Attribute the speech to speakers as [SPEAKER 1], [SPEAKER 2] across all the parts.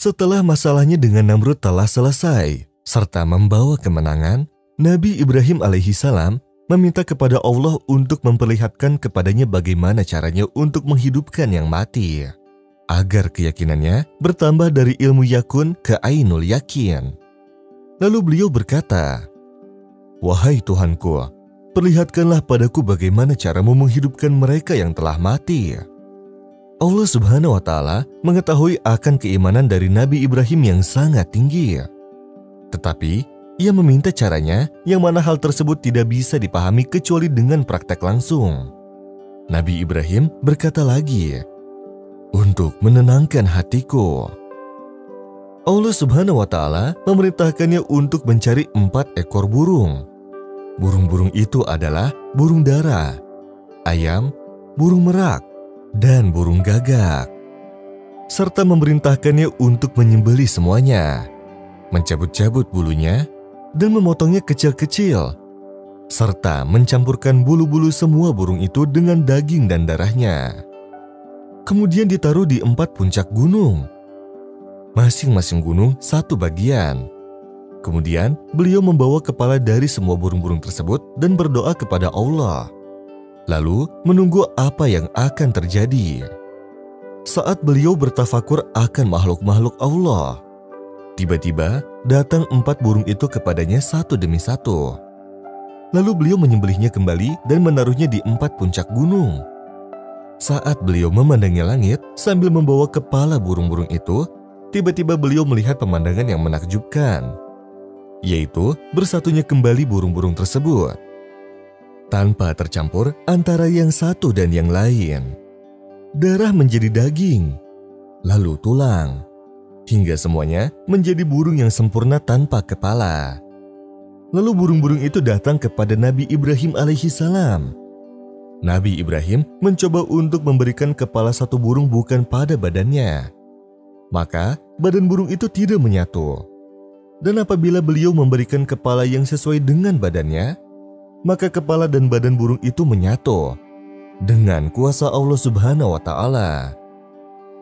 [SPEAKER 1] Setelah masalahnya dengan Namrud telah selesai, serta membawa kemenangan, Nabi Ibrahim alaihissalam meminta kepada Allah untuk memperlihatkan kepadanya bagaimana caranya untuk menghidupkan yang mati, agar keyakinannya bertambah dari ilmu yakun ke ainul yakin. Lalu beliau berkata, "Wahai Tuhanku, perlihatkanlah padaku bagaimana caramu menghidupkan mereka yang telah mati." Allah Subhanahu wa Ta'ala mengetahui akan keimanan dari Nabi Ibrahim yang sangat tinggi. Tetapi, ia meminta caranya yang mana hal tersebut tidak bisa dipahami kecuali dengan praktek langsung. Nabi Ibrahim berkata lagi, "Untuk menenangkan hatiku." Allah Subhanahu wa Ta'ala memerintahkannya untuk mencari 4 ekor burung. Burung-burung itu adalah burung dara, ayam, burung merak, dan burung gagak. Serta memerintahkannya untuk menyembelih semuanya, mencabut-cabut bulunya, dan memotongnya kecil-kecil, serta mencampurkan bulu-bulu semua burung itu dengan daging dan darahnya. Kemudian ditaruh di 4 puncak gunung, masing-masing gunung 1 bagian. Kemudian beliau membawa kepala dari semua burung-burung tersebut dan berdoa kepada Allah, lalu menunggu apa yang akan terjadi. Saat beliau bertafakur akan makhluk-makhluk Allah, tiba-tiba datang 4 burung itu kepadanya satu demi satu. Lalu beliau menyembelihnya kembali dan menaruhnya di 4 puncak gunung. Saat beliau memandangi langit sambil membawa kepala burung-burung itu, tiba-tiba beliau melihat pemandangan yang menakjubkan, yaitu bersatunya kembali burung-burung tersebut, tanpa tercampur antara yang satu dan yang lain. Darah menjadi daging, lalu tulang, hingga semuanya menjadi burung yang sempurna tanpa kepala. Lalu burung-burung itu datang kepada Nabi Ibrahim alaihissalam. Nabi Ibrahim mencoba untuk memberikan kepala satu burung bukan pada badannya. Maka badan burung itu tidak menyatu. Dan apabila beliau memberikan kepala yang sesuai dengan badannya, maka kepala dan badan burung itu menyatu dengan kuasa Allah Subhanahu wa Ta'ala.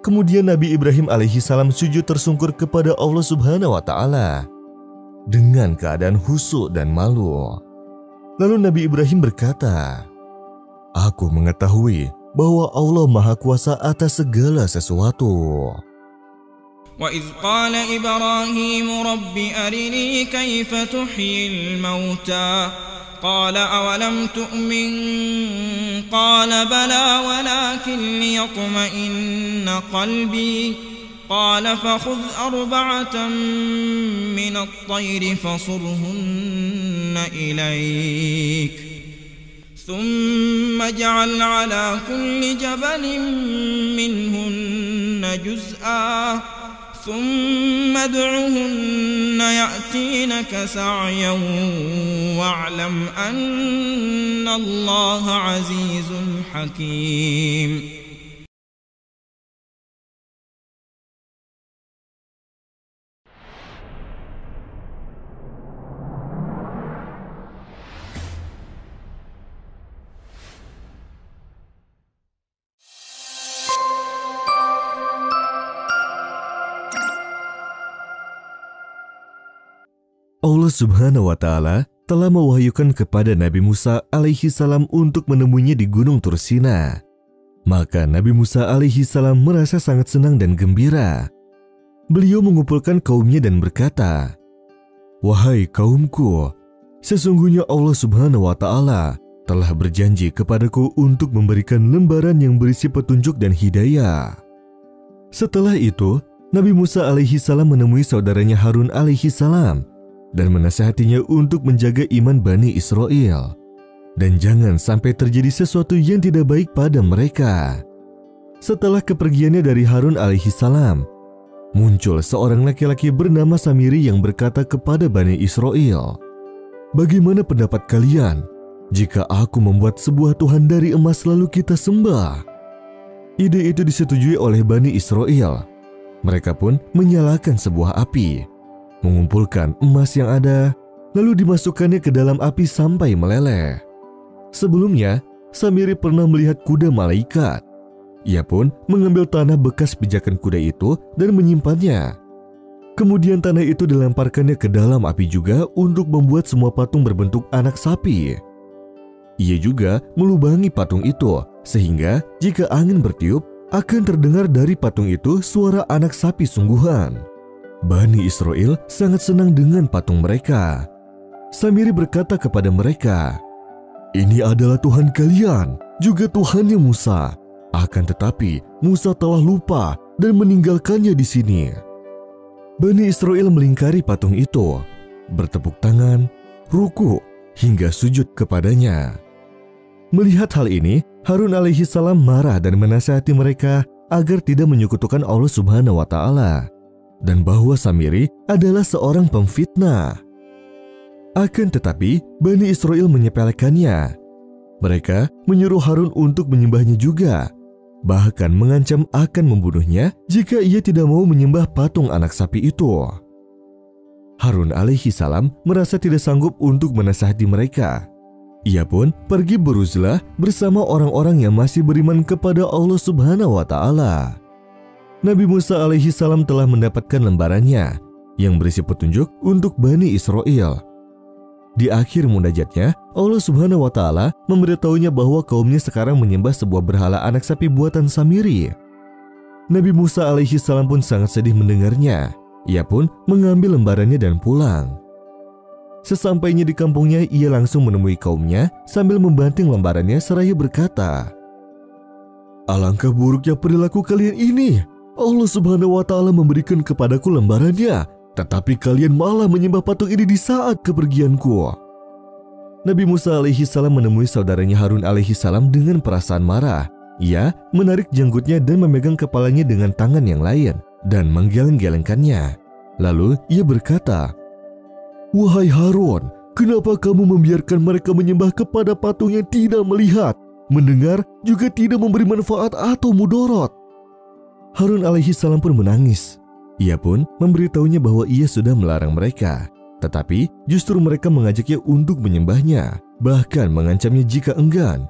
[SPEAKER 1] Kemudian Nabi Ibrahim alaihissalam sujud tersungkur kepada Allah Subhanahu wa Ta'ala dengan keadaan khusyuk dan malu. Lalu Nabi Ibrahim berkata, "Aku mengetahui bahwa Allah Maha Kuasa atas segala sesuatu."
[SPEAKER 2] وَإِذْ قَالَ إِبْرَاهِيمُ رَبِّ أَرِنِي كَيْفَ تُحْيِي الْمَوْتَى قَالَ أَوَلَمْ تُؤْمِنْ قَالَ بَلَى وَلَكِنْ لِيَطْمَئِنَّ قَلْبِي قَالَ فَخُذْ 4 مِنَ الطَّيْرِ فَصُرْهُنَّ إِلَيْكَ ثُمَّ اجْعَلْ عَلَى كُلِّ جَبَلٍ مِّنْهُنَّ جُزْءًا ثم ادعهن يأتينك سعيا واعلم أن الله عزيز حكيم.
[SPEAKER 1] Allah Subhanahu wa Ta'ala telah mewahyukan kepada Nabi Musa alaihissalam untuk menemuinya di Gunung Tursina. Maka Nabi Musa alaihissalam merasa sangat senang dan gembira. Beliau mengumpulkan kaumnya dan berkata, "Wahai kaumku, sesungguhnya Allah Subhanahu wa Ta'ala telah berjanji kepadaku untuk memberikan lembaran yang berisi petunjuk dan hidayah." Setelah itu, Nabi Musa alaihissalam menemui saudaranya Harun alaihissalam dan menasihatinya untuk menjaga iman Bani Israel dan jangan sampai terjadi sesuatu yang tidak baik pada mereka. Setelah kepergiannya dari Harun alaihissalam, muncul seorang laki-laki bernama Samiri yang berkata kepada Bani Israel, "Bagaimana pendapat kalian jika aku membuat sebuah Tuhan dari emas lalu kita sembah?" Ide itu disetujui oleh Bani Israel. Mereka pun menyalakan sebuah api, mengumpulkan emas yang ada, lalu dimasukkannya ke dalam api sampai meleleh. Sebelumnya, Samiri pernah melihat kuda malaikat. Ia pun mengambil tanah bekas pijakan kuda itu dan menyimpannya, Kemudian tanah itu dilemparkannya ke dalam api juga untuk membuat semua patung berbentuk anak sapi. Ia juga melubangi patung itu, sehingga jika angin bertiup, akan terdengar dari patung itu suara anak sapi sungguhan. Bani Israel sangat senang dengan patung mereka. Samiri berkata kepada mereka, "Ini adalah Tuhan kalian, juga Tuhannya Musa. Akan tetapi Musa telah lupa dan meninggalkannya di sini." Bani Israel melingkari patung itu, bertepuk tangan, ruku, hingga sujud kepadanya. Melihat hal ini, Harun alaihi salam marah dan menasihati mereka agar tidak menyekutukan Allah Subhanahu wa Ta'ala, dan bahwa Samiri adalah seorang pemfitnah. Akan tetapi, Bani Israel menyepelekannya. Mereka menyuruh Harun untuk menyembahnya juga, bahkan mengancam akan membunuhnya jika ia tidak mau menyembah patung anak sapi itu. Harun alaihi salam merasa tidak sanggup untuk menasihati mereka. Ia pun pergi beruzlah bersama orang-orang yang masih beriman kepada Allah Subhanahu wa Ta'ala. Nabi Musa alaihi salam telah mendapatkan lembarannya yang berisi petunjuk untuk Bani Israel. Di akhir munajatnya, Allah Subhanahu wa Ta'ala memberitahunya bahwa kaumnya sekarang menyembah sebuah berhala anak sapi buatan Samiri. Nabi Musa alaihi salam pun sangat sedih mendengarnya. Ia pun mengambil lembarannya dan pulang. Sesampainya di kampungnya, ia langsung menemui kaumnya sambil membanting lembarannya seraya berkata, "Alangkah buruknya perilaku kalian ini. Allah Subhanahu wa Ta'ala memberikan kepadaku lembarannya, tetapi kalian malah menyembah patung ini di saat kepergianku." Nabi Musa alaihi salam menemui saudaranya Harun alaihi salam dengan perasaan marah. Ia menarik janggutnya dan memegang kepalanya dengan tangan yang lain dan menggeleng-gelengkannya. Lalu ia berkata, "Wahai Harun, kenapa kamu membiarkan mereka menyembah kepada patung yang tidak melihat, mendengar, juga tidak memberi manfaat atau mudarat?" Harun alaihi salam pun menangis. Ia pun memberitahunya bahwa ia sudah melarang mereka, tetapi justru mereka mengajaknya untuk menyembahnya, bahkan mengancamnya jika enggan.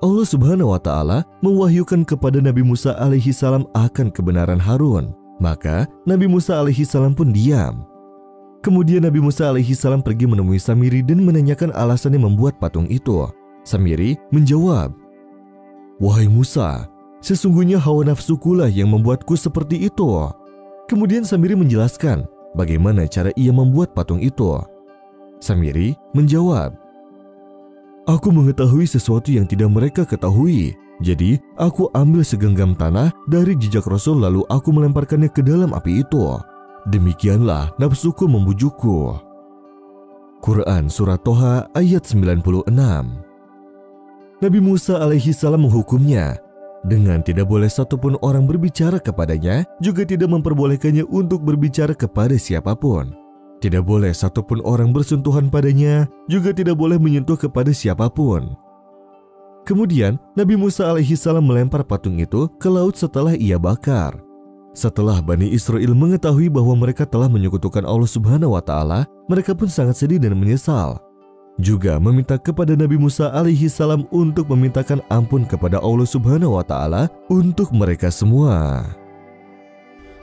[SPEAKER 1] Allah Subhanahu wa Ta'ala mewahyukan kepada Nabi Musa alaihi salam akan kebenaran Harun, maka Nabi Musa alaihi salam pun diam. Kemudian Nabi Musa alaihi salam pergi menemui Samiri dan menanyakan alasannya membuat patung itu. Samiri menjawab, "Wahai Musa, sesungguhnya hawa nafsukulah yang membuatku seperti itu." Kemudian Samiri menjelaskan bagaimana cara ia membuat patung itu. Samiri menjawab, "Aku mengetahui sesuatu yang tidak mereka ketahui. Jadi aku ambil segenggam tanah dari jejak Rasul lalu aku melemparkannya ke dalam api itu. Demikianlah nafsuku membujukku." Quran Surah Toha ayat 96. Nabi Musa alaihi salam menghukumnya dengan tidak boleh satupun orang berbicara kepadanya, juga tidak memperbolehkannya untuk berbicara kepada siapapun. Tidak boleh satupun orang bersentuhan padanya, juga tidak boleh menyentuh kepada siapapun. Kemudian Nabi Musa alaihi salam melempar patung itu ke laut setelah ia bakar. Setelah Bani Israel mengetahui bahwa mereka telah menyekutukan Allah Subhanahu wa Ta'ala, mereka pun sangat sedih dan menyesal. Juga meminta kepada Nabi Musa alaihi salam untuk memintakan ampun kepada Allah Subhanahu wa Ta'ala untuk mereka semua.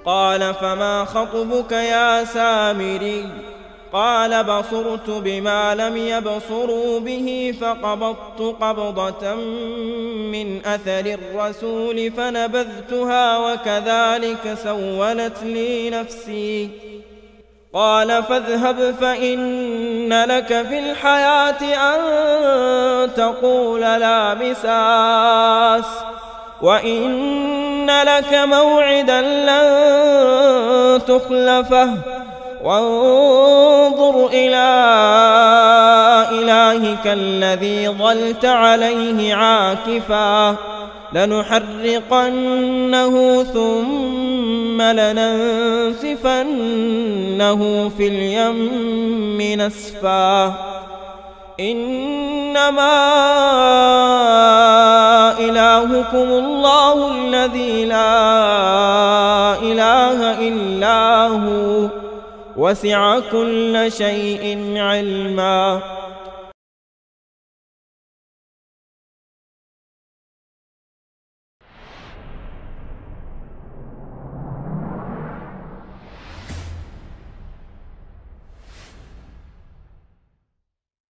[SPEAKER 2] Qala fama khatbuka ya Samiri? قال بصرت بما لم يبصروا به فقبضت قبضة من أثر الرسول فنبذتها وكذلك سولت لي نفسي قال فاذهب فإن لك في الحياة أن تقول لا مساس وإن لك موعدا لن تخلفه وانظر إلى إلهك الذي ظلت عليه عاكفا لنحرقنه ثم لننسفنه في اليم نسفا إنما إلهكم الله الذي لا إله إلا هو وسع كل شيء علما